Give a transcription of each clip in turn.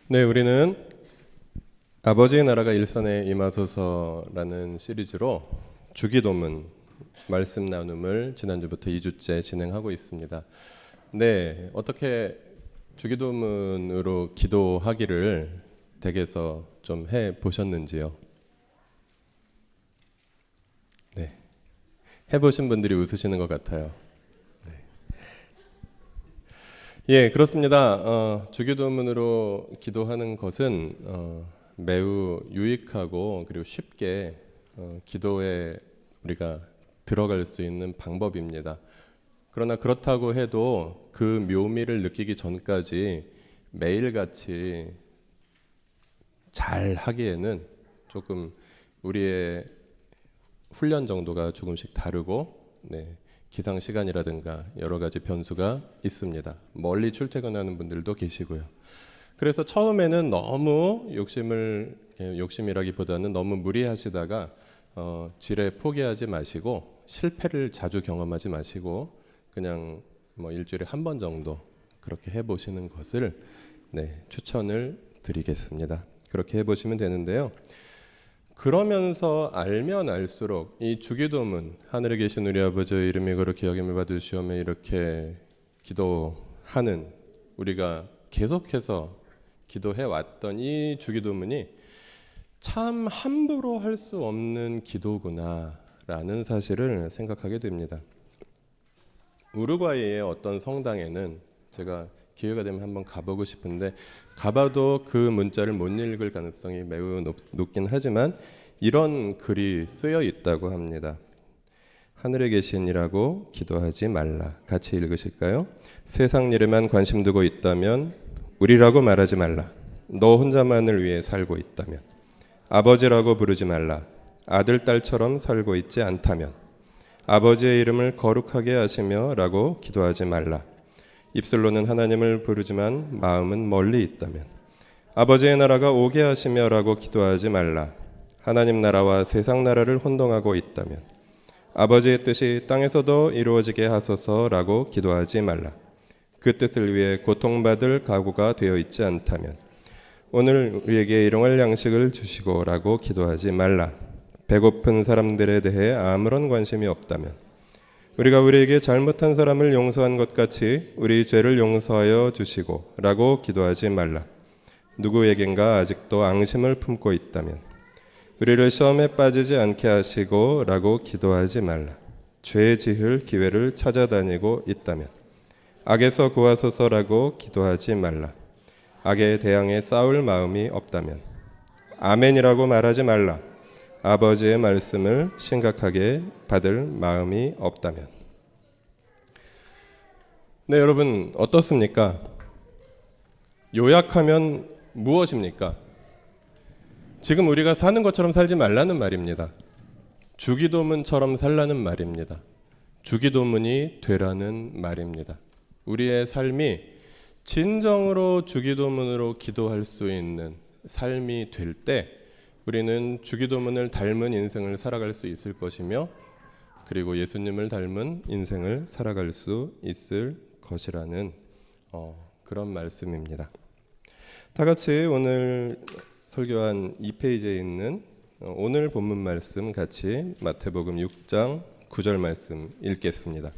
네, 우리는 아버지의 나라가 일선에 임하소서라는 시리즈로 주기도문 말씀 나눔을 지난주부터 2주째 진행하고 있습니다. 네, 어떻게 주기도문으로 기도하기를 댁에서 좀 해 보셨는지요? 네, 해보신 분들이 웃으시는 것 같아요. 예, 그렇습니다. 주기도문으로 기도하는 것은 매우 유익하고 그리고 쉽게 기도에 우리가 들어갈 수 있는 방법입니다. 그러나 그렇다고 해도 그 묘미를 느끼기 전까지 매일같이 잘 하기에는 조금 우리의 훈련 정도가 조금씩 다르고, 기상 시간이라든가 여러 가지 변수가 있습니다. 멀리 출퇴근하는 분들도 계시고요. 그래서 처음에는 너무 욕심이라기보다는 너무 무리하시다가 지레 포기하지 마시고 실패를 자주 경험하지 마시고 그냥 일주일에 한 번 정도 그렇게 해보시는 것을 추천을 드리겠습니다. 그렇게 해보시면 되는데요. 그러면서 알면 알수록 이 주기도문, 하늘에 계신 우리 아버지의 이름이 거룩히 여김을 받으시오며 이렇게 기도하는, 우리가 계속해서 기도해 왔던 이 주기도문이 참 함부로 할 수 없는 기도구나 라는 사실을 생각하게 됩니다. 우루과이의 어떤 성당에는 제가 기회가 되면 한번 가보고 싶은데 가봐도 그 문자를 못 읽을 가능성이 매우 높긴 하지만 이런 글이 쓰여 있다고 합니다. 하늘에 계신 이라고 기도하지 말라. 같이 읽으실까요? 세상 일에만 관심 두고 있다면 우리라고 말하지 말라. 너 혼자만을 위해 살고 있다면 아버지라고 부르지 말라. 아들 딸처럼 살고 있지 않다면 아버지의 이름을 거룩하게 하시며 라고 기도하지 말라. 입술로는 하나님을 부르지만 마음은 멀리 있다면 아버지의 나라가 오게 하시며 라고 기도하지 말라. 하나님 나라와 세상 나라를 혼동하고 있다면 아버지의 뜻이 땅에서도 이루어지게 하소서 라고 기도하지 말라. 그 뜻을 위해 고통받을 각오가 되어 있지 않다면 오늘 우리에게 일용할 양식을 주시고 라고 기도하지 말라. 배고픈 사람들에 대해 아무런 관심이 없다면 우리가 우리에게 잘못한 사람을 용서한 것 같이 우리 죄를 용서하여 주시고 라고 기도하지 말라. 누구에겐가 아직도 앙심을 품고 있다면 우리를 시험에 빠지지 않게 하시고 라고 기도하지 말라. 죄 지을 기회를 찾아다니고 있다면 악에서 구하소서라고 기도하지 말라. 악에 대항해 싸울 마음이 없다면 아멘이라고 말하지 말라. 아버지의 말씀을 심각하게 받을 마음이 없다면. 네, 여러분 어떻습니까? 요약하면 무엇입니까? 지금 우리가 사는 것처럼 살지 말라는 말입니다. 주기도문처럼 살라는 말입니다. 주기도문이 되라는 말입니다. 우리의 삶이 진정으로 주기도문으로 기도할 수 있는 삶이 될 때 우리는 주기도문을 닮은 인생을 살아갈 수 있을 것이며 그리고 예수님을 닮은 인생을 살아갈 수 있을 것이라는 그런 말씀입니다. 다 같이 오늘 설교한 2페이지에 있는 오늘 본문 말씀 같이 마태복음 6장 9절 말씀 읽겠습니다.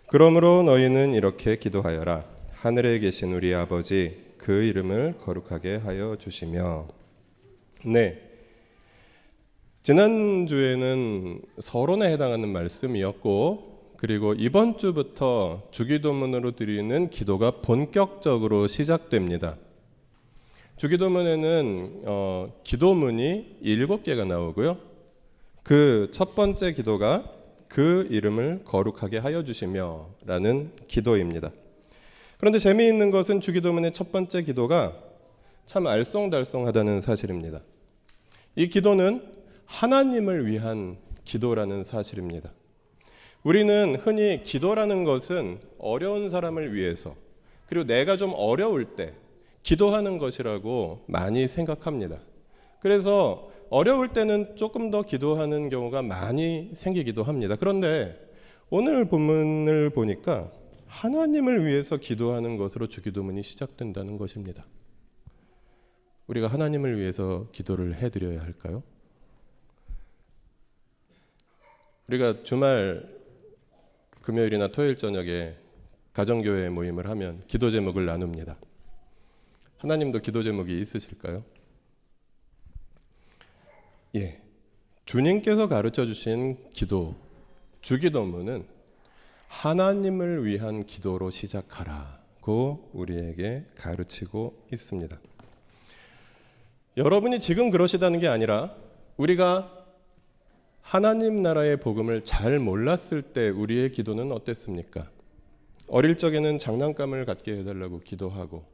그러므로 너희는 이렇게 기도하여라. 하늘에 계신 우리 아버지 그 이름을 거룩하게 하여 주시며. 네. 지난주에는 서론에 해당하는 말씀이었고 그리고 이번 주부터 주기도문으로 드리는 기도가 본격적으로 시작됩니다. 주기도문에는 기도문이 7개가 나오고요. 그 첫 번째 기도가 그 이름을 거룩하게 하여 주시며 라는 기도입니다. 그런데 재미있는 것은 주기도문의 첫 번째 기도가 참 알쏭달쏭하다는 사실입니다. 이 기도는 하나님을 위한 기도라는 사실입니다. 우리는 흔히 기도라는 것은 어려운 사람을 위해서 그리고 내가 좀 어려울 때 기도하는 것이라고 많이 생각합니다. 그래서 어려울 때는 조금 더 기도하는 경우가 많이 생기기도 합니다. 그런데 오늘 본문을 보니까 하나님을 위해서 기도하는 것으로 주기도문이 시작된다는 것입니다. 우리가 하나님을 위해서 기도를 해드려야 할까요? 우리가 주말 금요일이나 토요일 저녁에 가정교회 모임을 하면 기도 제목을 나눕니다. 하나님도 기도 제목이 있으실까요? 예, 주님께서 가르쳐 주신 기도, 주기도문은 하나님을 위한 기도로 시작하라고 우리에게 가르치고 있습니다. 여러분이 지금 그러시다는 게 아니라 우리가 하나님 나라의 복음을 잘 몰랐을 때 우리의 기도는 어땠습니까? 어릴 적에는 장난감을 갖게 해달라고 기도하고,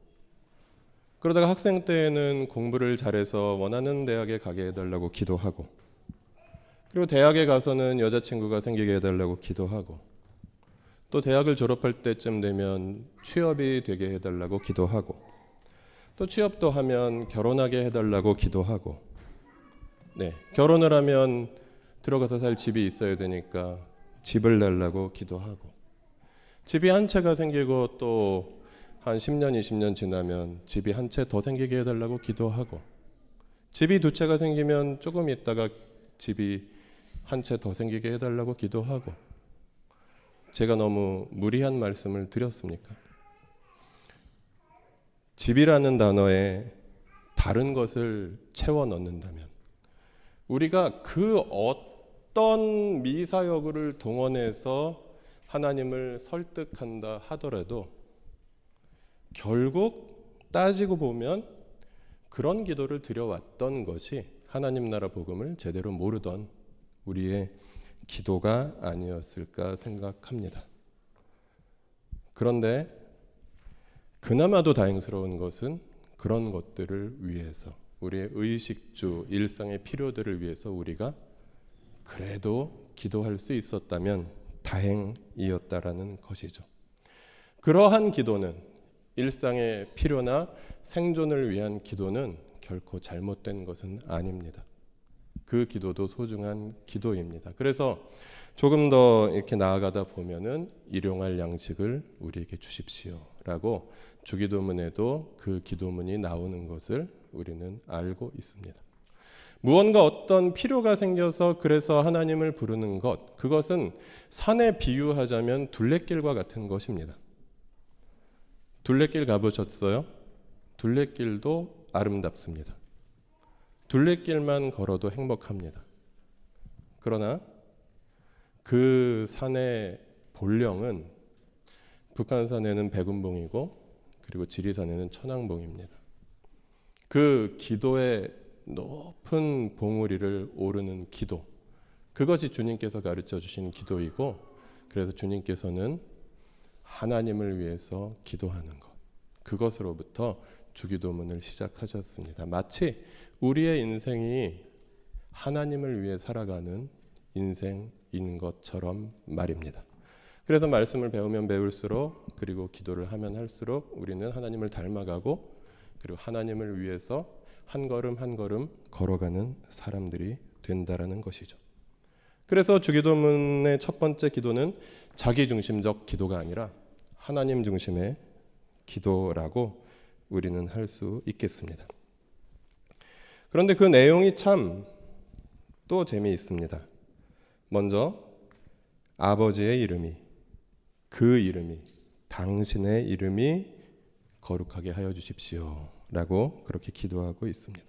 그러다가 학생 때에는 공부를 잘해서 원하는 대학에 가게 해달라고 기도하고, 그리고 대학에 가서는 여자친구가 생기게 해달라고 기도하고, 또 대학을 졸업할 때쯤 되면 취업이 되게 해달라고 기도하고, 또 취업도 하면 결혼하게 해달라고 기도하고, 결혼을 하면 들어가서 살 집이 있어야 되니까 집을 달라고 기도하고, 집이 한 채가 생기고 또 한 10년, 20년 지나면 집이 한 채 더 생기게 해달라고 기도하고, 집이 두 채가 생기면 조금 있다가 집이 한 채 더 생기게 해달라고 기도하고. 제가 너무 무리한 말씀을 드렸습니까? 집이라는 단어에 다른 것을 채워 넣는다면, 우리가 그 어떤 미사여구를 동원해서 하나님을 설득한다 하더라도 결국 따지고 보면 그런 기도를 드려왔던 것이 하나님 나라 복음을 제대로 모르던 우리의 기도가 아니었을까 생각합니다. 그런데 그나마도 다행스러운 것은 그런 것들을 위해서, 우리의 의식주, 일상의 필요들을 위해서 우리가 그래도 기도할 수 있었다면 다행이었다라는 것이죠. 그러한 기도는, 일상의 필요나 생존을 위한 기도는 결코 잘못된 것은 아닙니다. 그 기도도 소중한 기도입니다. 그래서 조금 더 이렇게 나아가다 보면은 일용할 양식을 우리에게 주십시오라고 주기도문에도 그 기도문이 나오는 것을 우리는 알고 있습니다. 무언가 어떤 필요가 생겨서 그래서 하나님을 부르는 것, 그것은 산에 비유하자면 둘레길과 같은 것입니다. 둘레길 가보셨어요? 둘레길도 아름답습니다. 둘레길만 걸어도 행복합니다. 그러나 그 산의 본령은 북한산에는 백운봉이고, 그리고 지리산에는 천왕봉입니다. 그 기도의 높은 봉우리를 오르는 기도, 그것이 주님께서 가르쳐 주신 기도이고, 그래서 주님께서는 하나님을 위해서 기도하는 것, 그것으로부터 주기도문을 시작하셨습니다. 마치 우리의 인생이 하나님을 위해 살아가는 인생인 것처럼 말입니다. 그래서 말씀을 배우면 배울수록, 그리고 기도를 하면 할수록 우리는 하나님을 닮아가고, 그리고 하나님을 위해서 한 걸음 한 걸음 걸어가는 사람들이 된다라는 것이죠. 그래서 주기도문의 첫 번째 기도는 자기 중심적 기도가 아니라 하나님 중심의 기도라고 우리는 할 수 있겠습니다. 그런데 그 내용이 참 또 재미있습니다. 먼저 아버지의 이름이, 그 이름이, 당신의 이름이 거룩하게 하여 주십시오 라고 그렇게 기도하고 있습니다.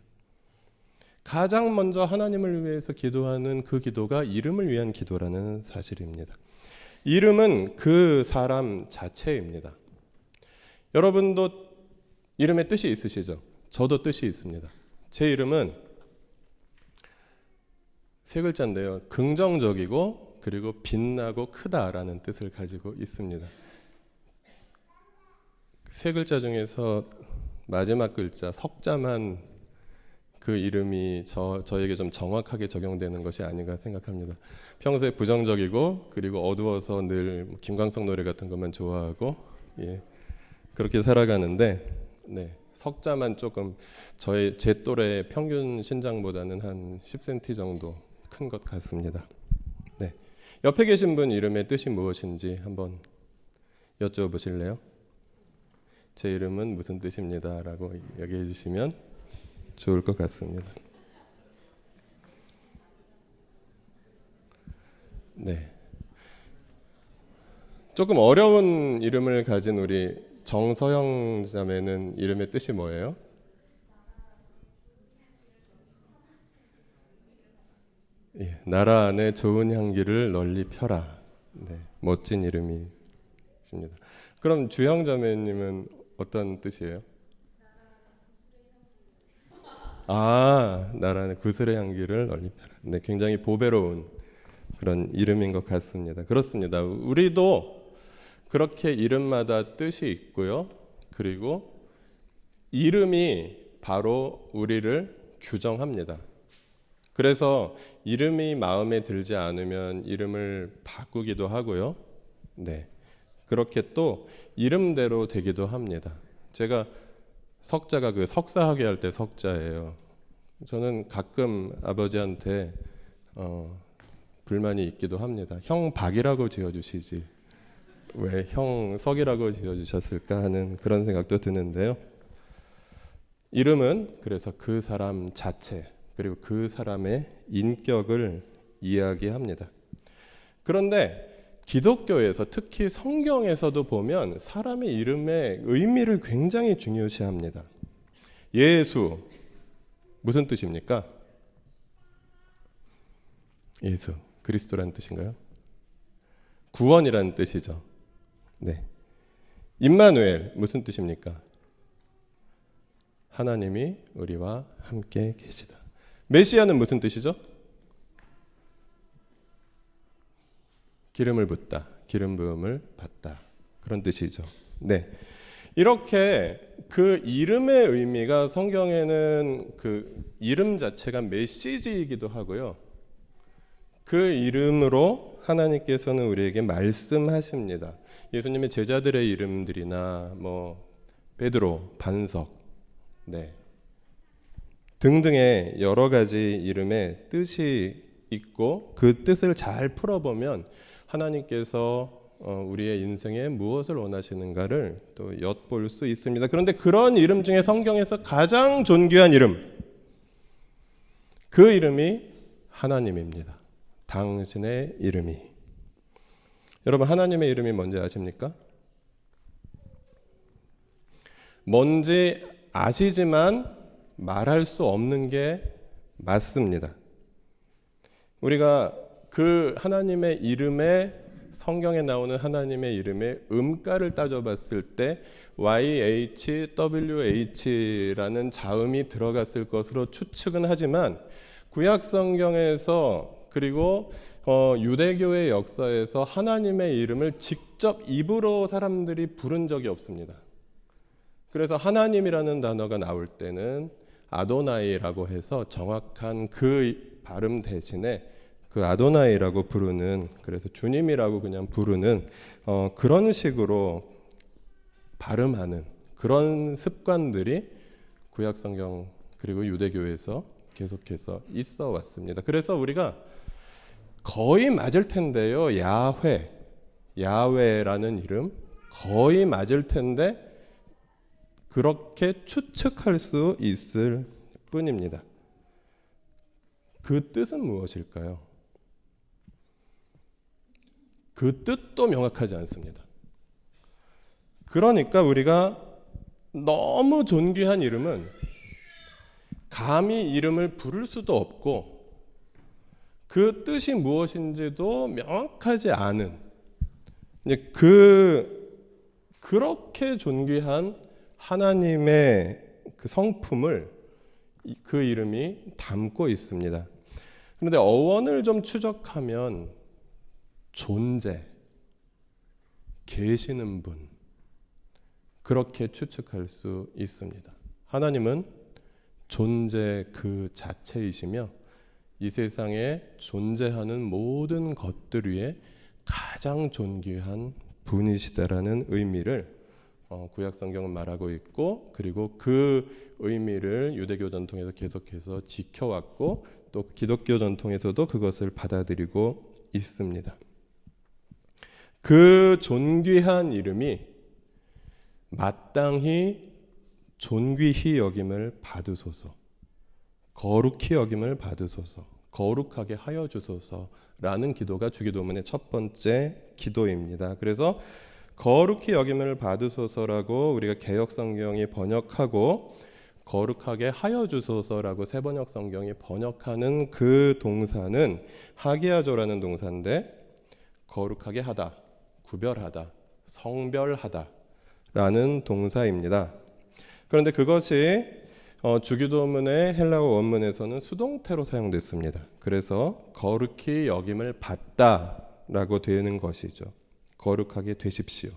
가장 먼저 하나님을 위해서 기도하는 그 기도가 이름을 위한 기도라는 사실입니다. 이름은 그 사람 자체입니다. 여러분도 이름에 뜻이 있으시죠? 저도 뜻이 있습니다. 제 이름은 세 글자인데요. 긍정적이고 그리고 빛나고 크다라는 뜻을 가지고 있습니다. 세 글자 중에서 마지막 글자 석자만 그 이름이 저에게 좀 정확하게 적용되는 것이 아닌가 생각합니다. 평소에 부정적이고 그리고 어두워서 늘 김광석 노래 같은 것만 좋아하고 그렇게 살아가는데 석자만 조금 제 또래 평균 신장보다는 한 10cm 정도 큰 것 같습니다. 옆에 계신 분 이름의 뜻이 무엇인지 한번 여쭤보실래요? 제 이름은 무슨 뜻입니다 라고 얘기해 주시면 좋을 것 같습니다. 네. 조금 어려운 이름을 가진 우리 정서영 자매는 이름의 뜻이 뭐예요? 예, 나라 안에 좋은 향기를 널리 펴라. 네, 멋진 이름이십니다. 그럼 주영 자매님은 어떤 뜻이에요? 아, 나라 안에 구슬의 향기를 널리 펴라. 네, 굉장히 보배로운 그런 이름인 것 같습니다. 그렇습니다. 우리도 그렇게 이름마다 뜻이 있고요. 그리고 이름이 바로 우리를 규정합니다. 그래서 이름이 마음에 들지 않으면 이름을 바꾸기도 하고요. 네. 그렇게 또 이름대로 되기도 합니다. 제가 석자가 그 석사학위 할 때 석자예요. 저는 가끔 아버지한테 불만이 있기도 합니다. 형 박이라고 지어주시지 왜 형 석이라고 지어주셨을까 하는 그런 생각도 드는데요. 이름은 그래서 그 사람 자체 그리고 그 사람의 인격을 이야기합니다. 그런데 기독교에서 특히 성경에서도 보면 사람의 이름의 의미를 굉장히 중요시합니다. 예수 무슨 뜻입니까? 예수 그리스도라는 뜻인가요? 구원이라는 뜻이죠. 네. 임마누엘 무슨 뜻입니까? 하나님이 우리와 함께 계시다. 메시아는 무슨 뜻이죠? 기름을 붓다, 기름 부음을 받다 그런 뜻이죠. 네, 이렇게 그 이름의 의미가 성경에는 그 이름 자체가 메시지이기도 하고요. 그 이름으로 하나님께서는 우리에게 말씀하십니다. 예수님의 제자들의 이름들이나 뭐 베드로, 반석, 네. 등등의 여러 가지 이름의 뜻이 있고 그 뜻을 잘 풀어보면 하나님께서 우리의 인생에 무엇을 원하시는가를 또 엿볼 수 있습니다. 그런데 그런 이름 중에 성경에서 가장 존귀한 이름, 그 이름이 하나님입니다. 당신의 이름이. 여러분 하나님의 이름이 뭔지 아십니까? 뭔지 아시지만 말할 수 없는 게 맞습니다. 우리가 그 하나님의 이름에 성경에 나오는 하나님의 이름의 음가를 따져봤을 때 YHWH라는 자음이 들어갔을 것으로 추측은 하지만 구약 성경에서 그리고 유대교의 역사에서 하나님의 이름을 직접 입으로 사람들이 부른 적이 없습니다. 그래서 하나님이라는 단어가 나올 때는 아도나이라고 해서 정확한 그 발음 대신에 그 아도나이라고 부르는, 그래서 주님이라고 그냥 부르는 그런 식으로 발음하는 그런 습관들이 구약 성경 그리고 유대교에서 계속해서 있어 왔습니다. 그래서 우리가 거의 맞을 텐데요. 야훼라는 이름 거의 맞을 텐데 그렇게 추측할 수 있을 뿐입니다. 그 뜻은 무엇일까요? 그 뜻도 명확하지 않습니다. 그러니까 우리가 너무 존귀한 이름은 감히 이름을 부를 수도 없고 그 뜻이 무엇인지도 명확하지 않은 그렇게 존귀한 하나님의 그 성품을 그 이름이 담고 있습니다. 그런데 어원을 좀 추적하면 존재, 계시는 분 그렇게 추측할 수 있습니다. 하나님은 존재 그 자체이시며 이 세상에 존재하는 모든 것들 위에 가장 존귀한 분이시다라는 의미를 구약 성경은 말하고 있고, 그리고 그 의미를 유대교 전통에서 계속해서 지켜왔고 또 기독교 전통에서도 그것을 받아들이고 있습니다. 그 존귀한 이름이 마땅히 존귀히 여김을 받으소서. 거룩히 여김을 받으소서, 거룩하게 하여 주소서라는 기도가 주기도문의 첫 번째 기도입니다. 그래서 거룩히 여김을 받으소서라고 우리가 개역 성경이 번역하고 거룩하게 하여 주소서라고 새번역 성경이 번역하는 그 동사는 하기야조라는 동사인데, 거룩하게 하다, 구별하다, 성별하다 라는 동사입니다. 그런데 그것이 주기도문의 헬라어 원문에서는 수동태로 사용됐습니다. 그래서 거룩히 여김을 받다라고 되는 것이죠. 거룩하게 되십시오,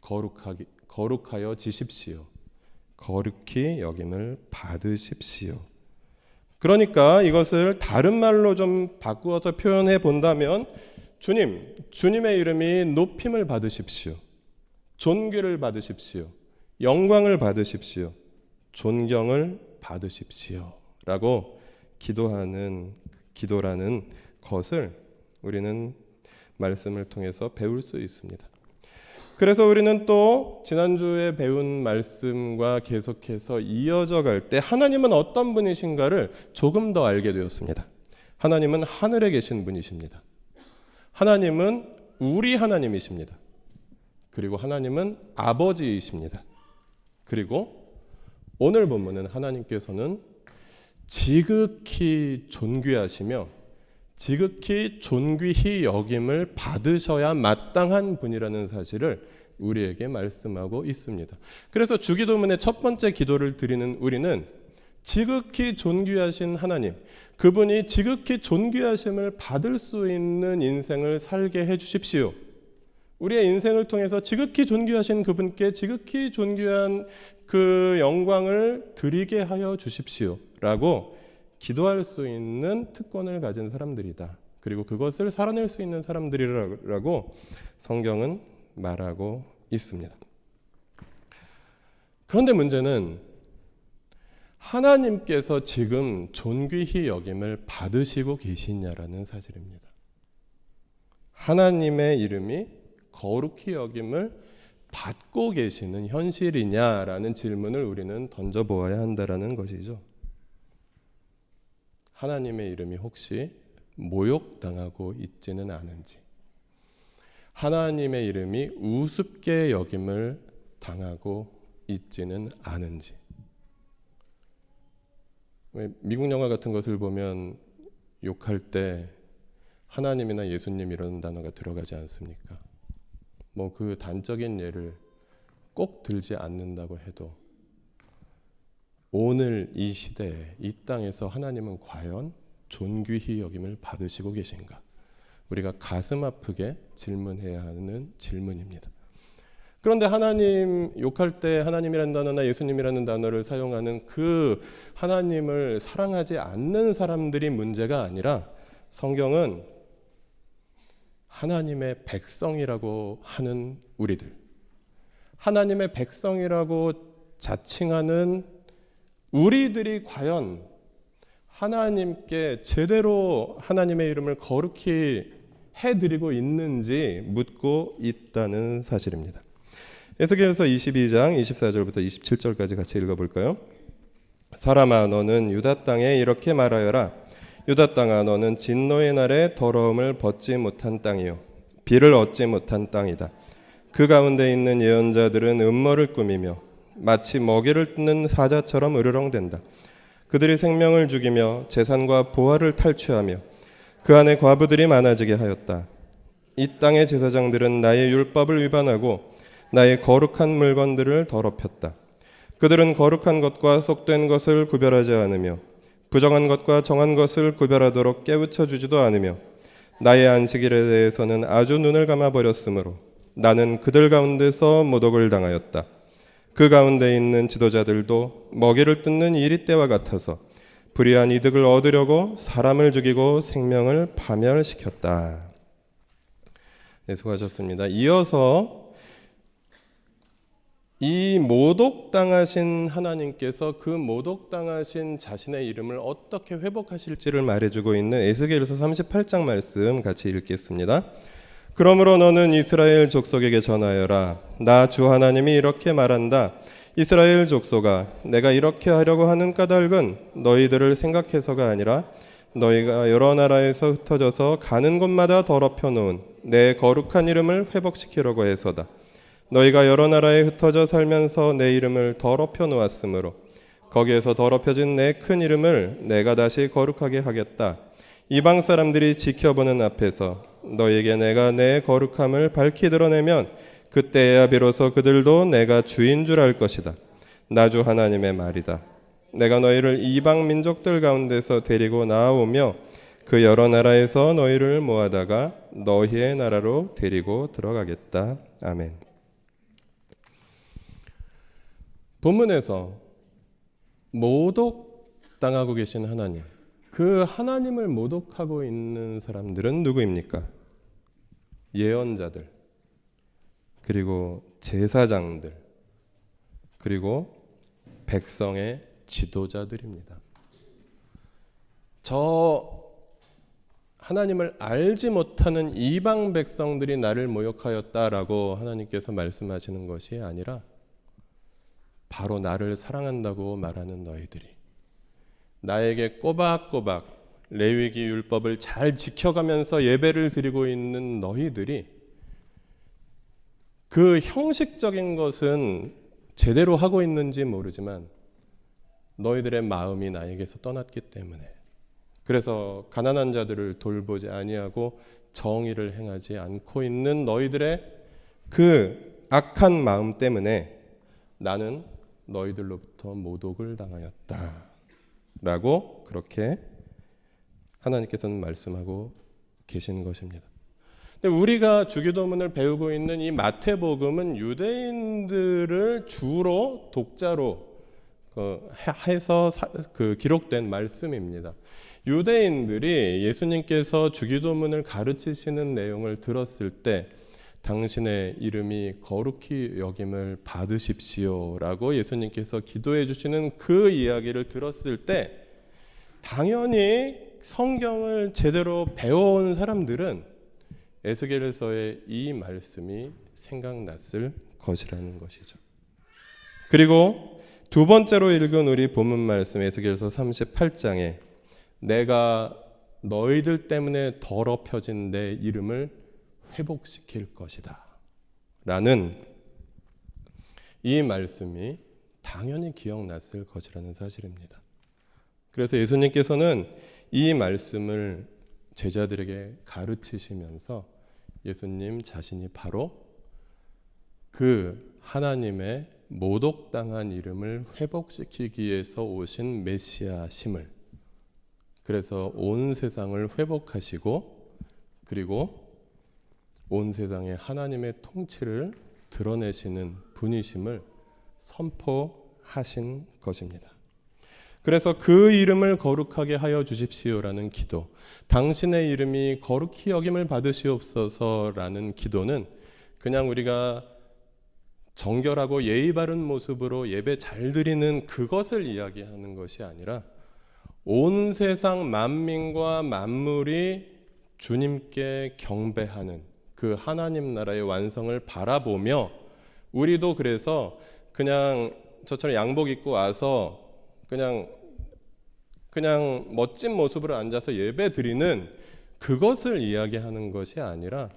거룩하여 지십시오, 거룩히 여김을 받으십시오. 그러니까 이것을 다른 말로 좀 바꾸어서 표현해 본다면, 주님의 이름이 높임을 받으십시오, 존귀를 받으십시오, 영광을 받으십시오, 존경을 받으십시오 라고 기도하는 기도라는 것을 우리는 말씀을 통해서 배울 수 있습니다. 그래서 우리는 또 지난주에 배운 말씀과 계속해서 이어져 갈 때 하나님은 어떤 분이신가를 조금 더 알게 되었습니다. 하나님은 하늘에 계신 분이십니다. 하나님은 우리 하나님이십니다. 그리고 하나님은 아버지이십니다. 그리고 오늘 본문은 하나님께서는 지극히 존귀하시며 지극히 존귀히 여김을 받으셔야 마땅한 분이라는 사실을 우리에게 말씀하고 있습니다. 그래서 주기도문의 첫 번째 기도를 드리는 우리는 지극히 존귀하신 하나님, 그분이 지극히 존귀하심을 받을 수 있는 인생을 살게 해주십시오. 우리의 인생을 통해서 지극히 존귀하신 그분께 지극히 존귀한 그 영광을 드리게 하여 주십시오 라고 기도할 수 있는 특권을 가진 사람들이다. 그리고 그것을 살아낼 수 있는 사람들이라고 성경은 말하고 있습니다. 그런데 문제는 하나님께서 지금 존귀히 여김을 받으시고 계시냐라는 사실입니다. 하나님의 이름이 거룩히 여김을 받고 계시는 현실이냐라는 질문을 우리는 던져보아야 한다라는 것이죠. 하나님의 이름이 혹시 모욕당하고 있지는 않은지, 하나님의 이름이 우습게 여김을 당하고 있지는 않은지. 왜 미국 영화 같은 것을 보면 욕할 때 하나님이나 예수님 이런 단어가 들어가지 않습니까? 뭐 그 단적인 예를 꼭 들지 않는다고 해도 오늘 이 시대에 이 땅에서 하나님은 과연 존귀히 여김을 받으시고 계신가? 우리가 가슴 아프게 질문해야 하는 질문입니다. 그런데 하나님 욕할 때 하나님이라는 단어나 예수님이라는 단어를 사용하는 그 하나님을 사랑하지 않는 사람들이 문제가 아니라 성경은 하나님의 백성이라고 하는 우리들, 하나님의 백성이라고 자칭하는 우리들이 과연 하나님께 제대로 하나님의 이름을 거룩히 해드리고 있는지 묻고 있다는 사실입니다. 에스겔서 22장 24절부터 27절까지 같이 읽어볼까요? 사람아, 너는 유다 땅에 이렇게 말하여라. 유다 땅아, 너는 진노의 날에 더러움을 벗지 못한 땅이요 비를 얻지 못한 땅이다. 그 가운데 있는 예언자들은 음모를 꾸미며 마치 먹이를 뜯는 사자처럼 으르렁댄다. 그들이 생명을 죽이며 재산과 보화를 탈취하며 그 안에 과부들이 많아지게 하였다. 이 땅의 제사장들은 나의 율법을 위반하고 나의 거룩한 물건들을 더럽혔다. 그들은 거룩한 것과 속된 것을 구별하지 않으며 부정한 것과 정한 것을 구별하도록 깨우쳐 주지도 않으며 나의 안식일에 대해서는 아주 눈을 감아버렸으므로 나는 그들 가운데서 모독을 당하였다. 그 가운데 있는 지도자들도 먹이를 뜯는 이리떼와 같아서 불의한 이득을 얻으려고 사람을 죽이고 생명을 파멸시켰다. 네, 수고하셨습니다. 이어서 이 모독당하신 하나님께서 그 모독당하신 자신의 이름을 어떻게 회복하실지를 말해주고 있는 에스겔서 38장 말씀 같이 읽겠습니다. 그러므로 너는 이스라엘 족속에게 전하여라. 나 주 하나님이 이렇게 말한다. 이스라엘 족속아, 내가 이렇게 하려고 하는 까닭은 너희들을 생각해서가 아니라 너희가 여러 나라에서 흩어져서 가는 곳마다 더럽혀 놓은 내 거룩한 이름을 회복시키려고 해서다. 너희가 여러 나라에 흩어져 살면서 내 이름을 더럽혀 놓았으므로 거기에서 더럽혀진 내 큰 이름을 내가 다시 거룩하게 하겠다. 이방 사람들이 지켜보는 앞에서 너희에게 내가 내 거룩함을 밝히 드러내면 그때야 비로소 그들도 내가 주인 줄 알 것이다. 나 주 하나님의 말이다. 내가 너희를 이방 민족들 가운데서 데리고 나아오며 그 여러 나라에서 너희를 모아다가 너희의 나라로 데리고 들어가겠다. 아멘. 본문에서 모독당하고 계신 하나님, 그 하나님을 모독하고 있는 사람들은 누구입니까? 예언자들, 그리고 제사장들, 그리고 백성의 지도자들입니다. 저 하나님을 알지 못하는 이방 백성들이 나를 모욕하였다라고 하나님께서 말씀하시는 것이 아니라 바로 나를 사랑한다고 말하는 너희들이, 나에게 꼬박꼬박 레위기 율법을 잘 지켜가면서 예배를 드리고 있는 너희들이 그 형식적인 것은 제대로 하고 있는지 모르지만 너희들의 마음이 나에게서 떠났기 때문에, 그래서 가난한 자들을 돌보지 아니하고 정의를 행하지 않고 있는 너희들의 그 악한 마음 때문에 나는 너희들로부터 모독을 당하였다 라고 그렇게 하나님께서는 말씀하고 계신 것입니다. 근데 우리가 주기도문을 배우고 있는 이 마태복음은 유대인들을 주로 독자로 해서 기록된 말씀입니다. 유대인들이 예수님께서 주기도문을 가르치시는 내용을 들었을 때 당신의 이름이 거룩히 여김을 받으십시오라고 예수님께서 기도해 주시는 그 이야기를 들었을 때 당연히 성경을 제대로 배워온 사람들은 에스겔서의 이 말씀이 생각났을 것이라는 것이죠. 그리고 두 번째로 읽은 우리 본문 말씀 에스겔서 38장에 내가 너희들 때문에 더럽혀진 내 이름을 회복시킬 것이다 라는 이 말씀이 당연히 기억났을 것이라는 사실입니다. 그래서 예수님께서는 이 말씀을 제자들에게 가르치시면서 예수님 자신이 바로 그 하나님의 모독당한 이름을 회복시키기 위해서 오신 메시아심을, 그래서 온 세상을 회복하시고 그리고 온 세상에 하나님의 통치를 드러내시는 분이심을 선포하신 것입니다. 그래서 그 이름을 거룩하게 하여 주십시오라는 기도, 당신의 이름이 거룩히 여김을 받으시옵소서라는 기도는 그냥 우리가 정결하고 예의 바른 모습으로 예배 잘 드리는 그것을 이야기하는 것이 아니라 온 세상 만민과 만물이 주님께 경배하는 그 하나님 나라의 완성을 바라보며 우리도 그래서 그냥 저처럼 양복 입고 와서 그냥 멋진 모습으로 앉아서 예배 드리는 그것을 이야기하는 것이 아니라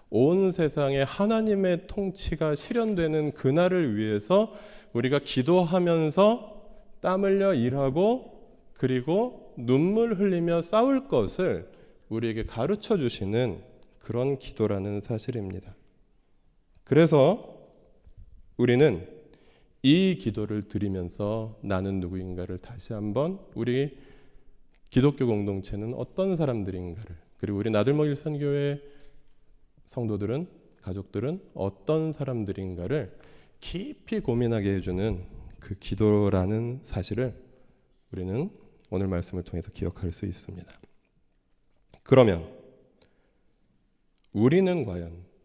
온 세상에 하나님의 통치가 실현되는 그날을 위해서 우리가 기도하면서 땀 흘려 일하고 그리고 눈물 흘리며 싸울 것을 우리에게 가르쳐 주시는 그런 기도라는 사실입니다. 그래서 우리는 이 기도를 드리면서 나는 누구인가를 다시 한번 우리 기독교 공동체는 어떤 사람들인가를, 그리고 우리 나들목 일산교회 성도들은, 가족들은 어떤 사람들인가를 깊이 고민하게 해주는 그 기도라는 사실을 우리는 오늘 말씀을 통해서 기억할 수 있습니다. 그러면 우리는 과연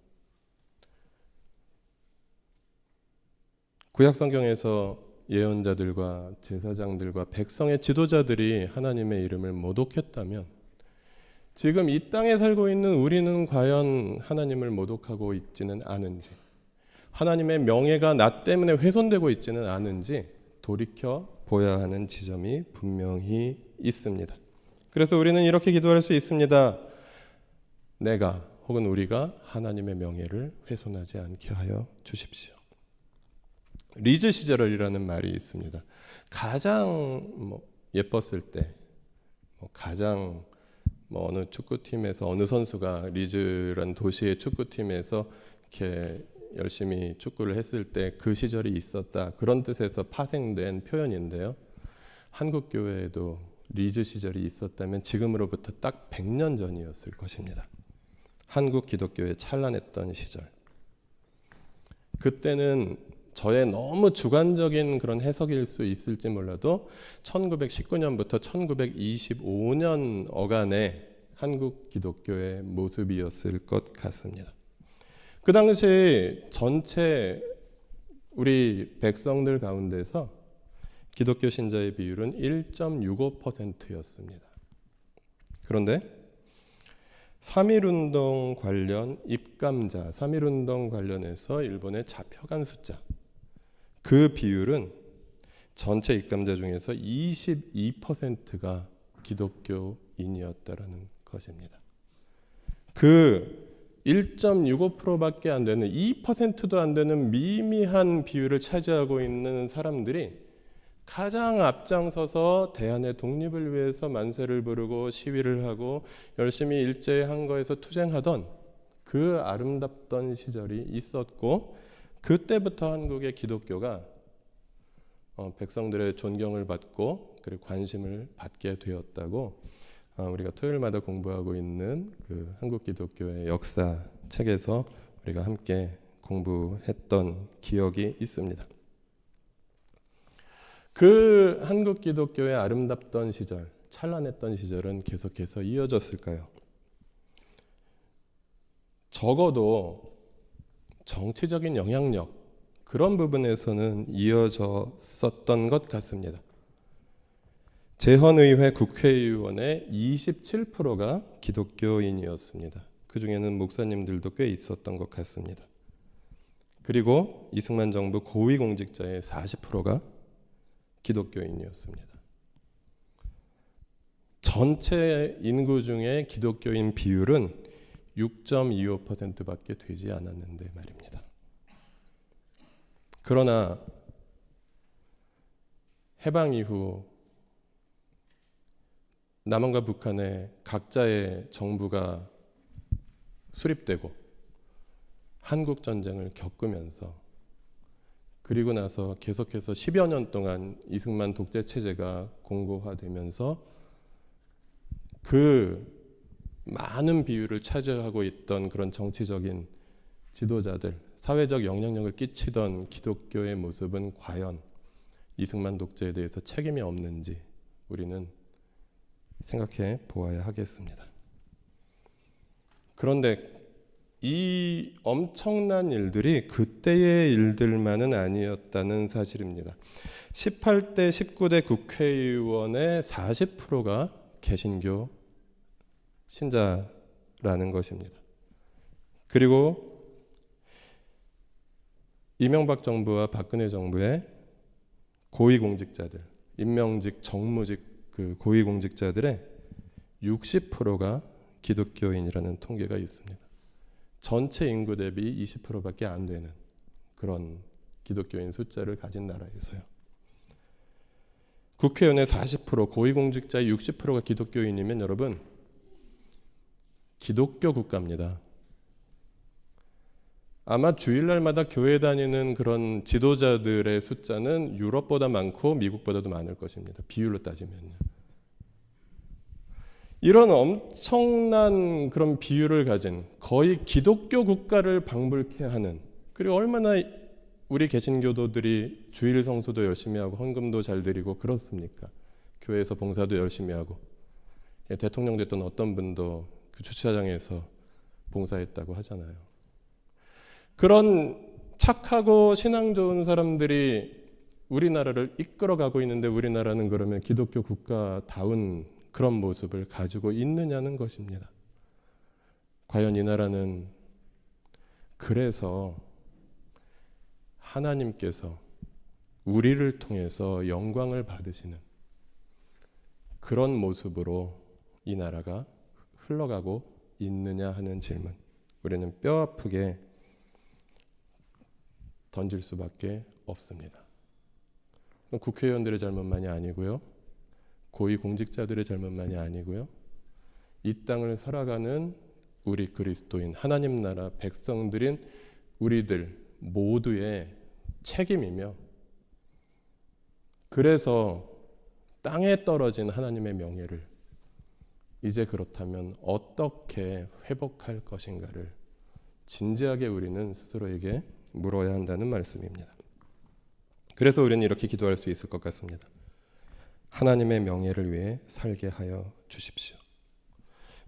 구약 성경에서 예언자들과 제사장들과 백성의 지도자들이 하나님의 이름을 모독했다면 지금 이 땅에 살고 있는 우리는 과연 하나님을 모독하고 있지는 않은지, 하나님의 명예가 나 때문에 훼손되고 있지는 않은지 돌이켜 보아야 하는 지점이 분명히 있습니다. 그래서 우리는 이렇게 기도할 수 있습니다. 내가 혹은 우리가 하나님의 명예를 훼손하지 않게 하여 주십시오. 리즈 시절이라는 말이 있습니다. 가장 예뻤을 때, 가장 어느 축구팀에서 어느 선수가 리즈라는 도시의 축구팀에서 이렇게 열심히 축구를 했을 때 그 시절이 있었다, 그런 뜻에서 파생된 표현인데요. 한국 교회에도 리즈 시절이 있었다면 지금으로부터 딱 100년 전이었을 것입니다. 한국 기독교의 찬란했던 시절. 그때는 저의 너무 주관적인 그런 해석일 수 있을지 몰라도 1919년부터 1925년 어간의 한국 기독교의 모습이었을 것 같습니다. 그 당시 전체 우리 백성들 가운데서 기독교 신자의 비율은 1.65%였습니다. 그런데 3.1운동 관련 입감자, 3.1운동 관련해서 일본에 잡혀간 숫자, 그 비율은 전체 입감자 중에서 22%가 기독교인이었다라는 것입니다. 그 1.65%밖에 안 되는 2%도 안 되는 미미한 비율을 차지하고 있는 사람들이 가장 앞장서서 대한의 독립을 위해서 만세를 부르고 시위를 하고 열심히 일제한 거에서 투쟁하던 그 아름답던 시절이 있었고, 그때부터 한국의 기독교가 백성들의 존경을 받고 그리고 관심을 받게 되었다고 우리가 토요일마다 공부하고 있는 그 한국 기독교의 역사 책에서 우리가 함께 공부했던 기억이 있습니다. 그 한국 기독교의 아름답던 시절, 찬란했던 시절은 계속해서 이어졌을까요? 적어도 정치적인 영향력, 그런 부분에서는 이어졌었던 것 같습니다. 제헌의회 국회의원의 27%가 기독교인이었습니다. 그 중에는 목사님들도 꽤 있었던 것 같습니다. 그리고 이승만 정부 고위공직자의 40%가 기독교인이었습니다. 전체 인구 중에 기독교인 비율은 6.25%밖에 되지 않았는데 말입니다. 그러나 해방 이후 남한과 북한의 각자의 정부가 수립되고 한국 전쟁을 겪으면서, 그리고 나서 계속해서 10여 년 동안 이승만 독재 체제가 공고화되면서 그 많은 비율을 차지하고 있던 그런 정치적인 지도자들, 사회적 영향력을 끼치던 기독교의 모습은 과연 이승만 독재에 대해서 책임이 없는지 우리는 생각해 보아야 하겠습니다. 그런데 이 엄청난 일들이 그때의 일들만은 아니었다는 사실입니다. 18대, 19대 국회의원의 40%가 개신교 신자라는 것입니다. 그리고 이명박 정부와 박근혜 정부의 고위공직자들, 임명직, 정무직 그 고위공직자들의 60%가 기독교인이라는 통계가 있습니다. 전체 인구 대비 20%밖에 안 되는 그런 기독교인 숫자를 가진 나라에서요. 국회의원의 40%, 고위공직자의 60%가 기독교인이면 여러분, 기독교 국가입니다. 아마 주일날마다 교회 다니는 그런 지도자들의 숫자는 유럽보다 많고 미국보다도 많을 것입니다. 비율로 따지면요. 이런 엄청난 그런 비율을 가진 거의 기독교 국가를 방불케 하는, 그리고 얼마나 우리 개신교도들이 주일 성수도 열심히 하고 헌금도 잘 드리고 그렇습니까? 교회에서 봉사도 열심히 하고, 대통령 됐던 어떤 분도 그 주차장에서 봉사했다고 하잖아요. 그런 착하고 신앙 좋은 사람들이 우리나라를 이끌어가고 있는데 우리나라는 그러면 기독교 국가다운 그런 모습을 가지고 있느냐는 것입니다. 과연 이 나라는 그래서 하나님께서 우리를 통해서 영광을 받으시는 그런 모습으로 이 나라가 흘러가고 있느냐 하는 질문, 우리는 뼈 아프게 던질 수밖에 없습니다. 국회의원들의 잘못만이 아니고요, 고위공직자들의 잘못만이 아니고요, 이 땅을 살아가는 우리 그리스도인 하나님 나라 백성들인 우리들 모두의 책임이며, 그래서 땅에 떨어진 하나님의 명예를 이제 그렇다면 어떻게 회복할 것인가를 진지하게 우리는 스스로에게 물어야 한다는 말씀입니다. 그래서 우리는 이렇게 기도할 수 있을 것 같습니다. 하나님의 명예를 위해 살게 하여 주십시오.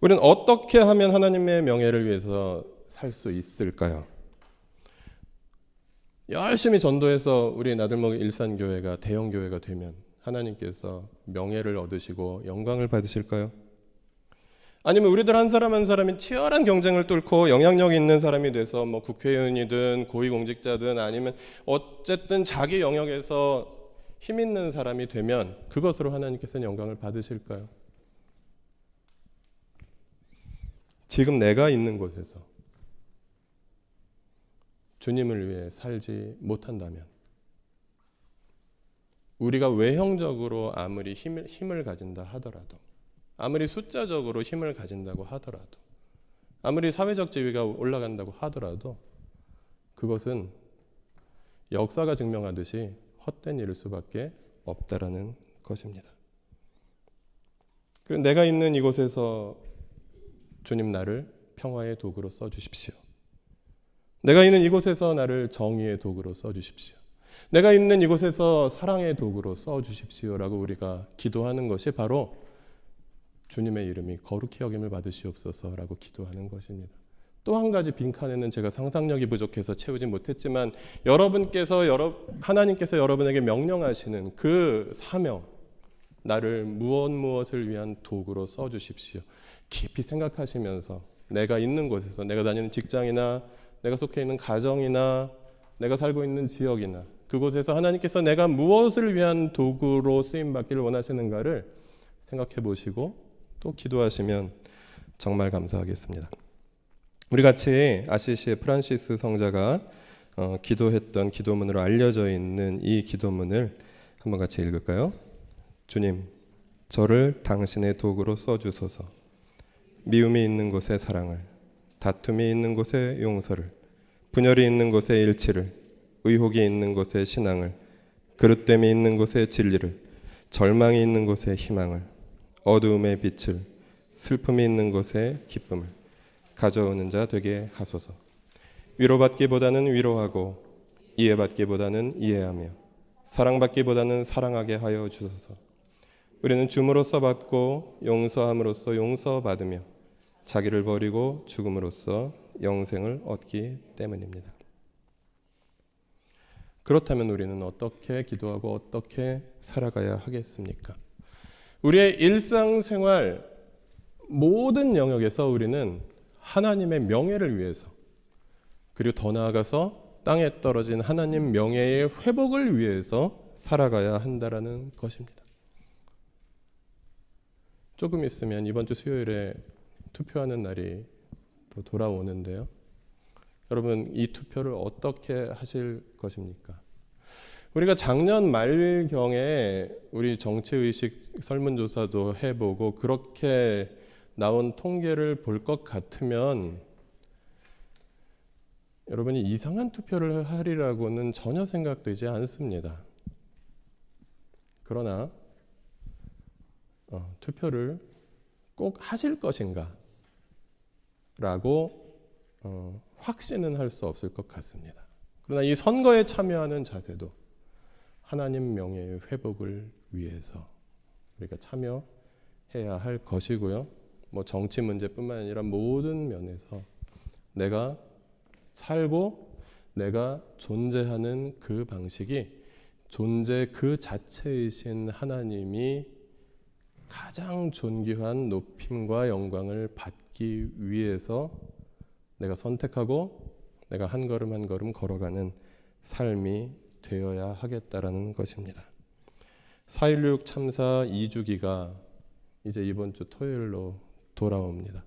우리는 어떻게 하면 하나님의 명예를 위해서 살 수 있을까요? 열심히 전도해서 우리 나들목 일산교회가 대형교회가 되면 하나님께서 명예를 얻으시고 영광을 받으실까요? 아니면 우리들 한 사람 한 사람이 치열한 경쟁을 뚫고 영향력 있는 사람이 돼서 뭐 국회의원이든 고위공직자든 아니면 어쨌든 자기 영역에서 힘 있는 사람이 되면 그것으로 하나님께서는 영광을 받으실까요? 지금 내가 있는 곳에서 주님을 위해 살지 못한다면, 우리가 외형적으로 아무리 힘을 가진다 하더라도, 아무리 숫자적으로 힘을 가진다고 하더라도, 아무리 사회적 지위가 올라간다고 하더라도 그것은 역사가 증명하듯이 헛된 일일 수밖에 없다라는 것입니다. 그리고 내가 있는 이곳에서 주님 나를 평화의 도구로 써주십시오. 내가 있는 이곳에서 나를 정의의 도구로 써주십시오. 내가 있는 이곳에서 사랑의 도구로 써주십시오라고 우리가 기도하는 것이 바로 주님의 이름이 거룩히 여김을 받으시옵소서라고 기도하는 것입니다. 또 한 가지 빈칸에는 제가 상상력이 부족해서 채우지 못했지만, 하나님께서 여러분에게 명령하시는 그 사명, 나를 무엇을 위한 도구로 써주십시오. 깊이 생각하시면서 내가 있는 곳에서, 내가 다니는 직장이나 내가 속해 있는 가정이나 내가 살고 있는 지역이나 그곳에서 하나님께서 내가 무엇을 위한 도구로 쓰임받기를 원하시는가를 생각해 보시고 또 기도하시면 정말 감사하겠습니다. 우리 같이 아시시의 프란시스 성자가 기도했던 기도문으로 알려져 있는 이 기도문을 한번 같이 읽을까요? 주님, 저를 당신의 도구로 써주소서. 미움이 있는 곳에 사랑을, 다툼이 있는 곳에 용서를, 분열이 있는 곳에 일치를, 의혹이 있는 곳에 신앙을, 그릇됨이 있는 곳에 진리를, 절망이 있는 곳에 희망을, 어두움의 빛을, 슬픔이 있는 곳에 기쁨을 가져오는 자 되게 하소서. 위로받기보다는 위로하고, 이해받기보다는 이해하며, 사랑받기보다는 사랑하게 하여 주소서. 우리는 줌으로써 받고 용서함으로써 용서받으며 자기를 버리고 죽음으로써 영생을 얻기 때문입니다. 그렇다면 우리는 어떻게 기도하고 어떻게 살아가야 하겠습니까? 우리의 일상생활 모든 영역에서 우리는 하나님의 명예를 위해서, 그리고 더 나아가서 땅에 떨어진 하나님 명예의 회복을 위해서 살아가야 한다라는 것입니다. 조금 있으면 이번 주 수요일에 투표하는 날이 또 돌아오는데요. 여러분, 이 투표를 어떻게 하실 것입니까? 우리가 작년 말경에 우리 정치의식 설문조사도 해보고 그렇게 나온 통계를 볼 것 같으면 여러분이 이상한 투표를 하리라고는 전혀 생각되지 않습니다. 그러나 투표를 꼭 하실 것인가 라고 확신은 할 수 없을 것 같습니다. 그러나 이 선거에 참여하는 자세도 하나님 명예의 회복을 위해서 우리가 참여해야 할 것이고요. 뭐 정치 문제뿐만 아니라 모든 면에서 내가 살고 내가 존재하는 그 방식이 존재 그 자체이신 하나님이 가장 존귀한 높임과 영광을 받기 위해서 내가 선택하고 내가 한 걸음 한 걸음 걸어가는 삶이 되어야 하겠다라는 것입니다. 4.16 참사 2주기가 이제 이번 주 토요일로 돌아옵니다.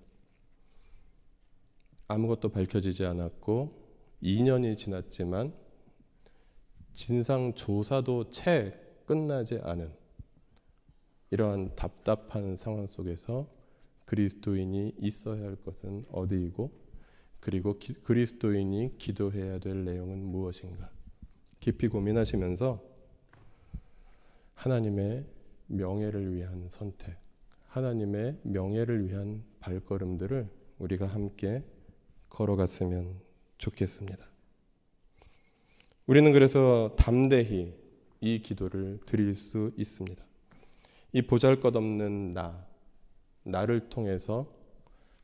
아무것도 밝혀지지 않았고 2년이 지났지만 진상조사도 채 끝나지 않은 이러한 답답한 상황 속에서 그리스도인이 있어야 할 것은 어디이고, 그리고 그리스도인이 기도해야 될 내용은 무엇인가 깊이 고민하시면서 하나님의 명예를 위한 선택, 하나님의 명예를 위한 발걸음들을 우리가 함께 걸어갔으면 좋겠습니다. 우리는 그래서 담대히 이 기도를 드릴 수 있습니다. 이 보잘것없는 나를 통해서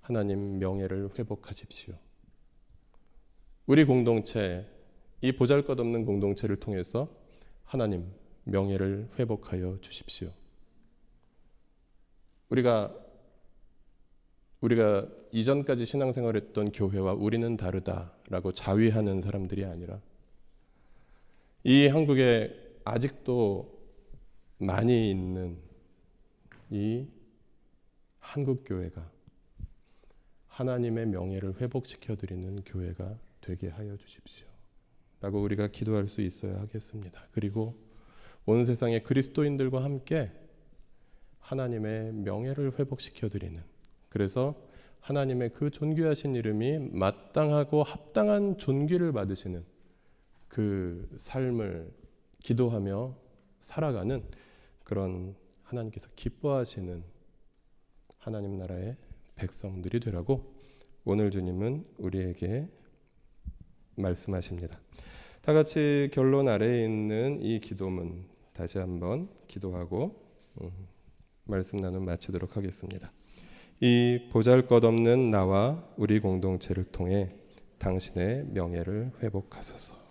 하나님 명예를 회복하십시오. 우리 공동체, 이 보잘것없는 공동체를 통해서 하나님 명예를 회복하여 주십시오. 우리가 이전까지 신앙생활했던 교회와 우리는 다르다라고 자위하는 사람들이 아니라 이 한국에 아직도 많이 있는 이 한국 교회가 하나님의 명예를 회복시켜 드리는 교회가 되게 하여 주십시오. 라고 우리가 기도할 수 있어야 하겠습니다. 그리고 온 세상의 그리스도인들과 함께 하나님의 명예를 회복시켜 드리는, 그래서 하나님의 그 존귀하신 이름이 마땅하고 합당한 존귀를 받으시는 그 삶을 기도하며 살아가는 그런 하나님께서 기뻐하시는 하나님 나라의 백성들이 되라고 오늘 주님은 우리에게 말씀하십니다. 다 같이 결론 아래에 있는 이 기도문 다시 한번 기도하고 말씀 나눔 마치도록 하겠습니다. 이 보잘것없는 나와 우리 공동체를 통해 당신의 명예를 회복하소서.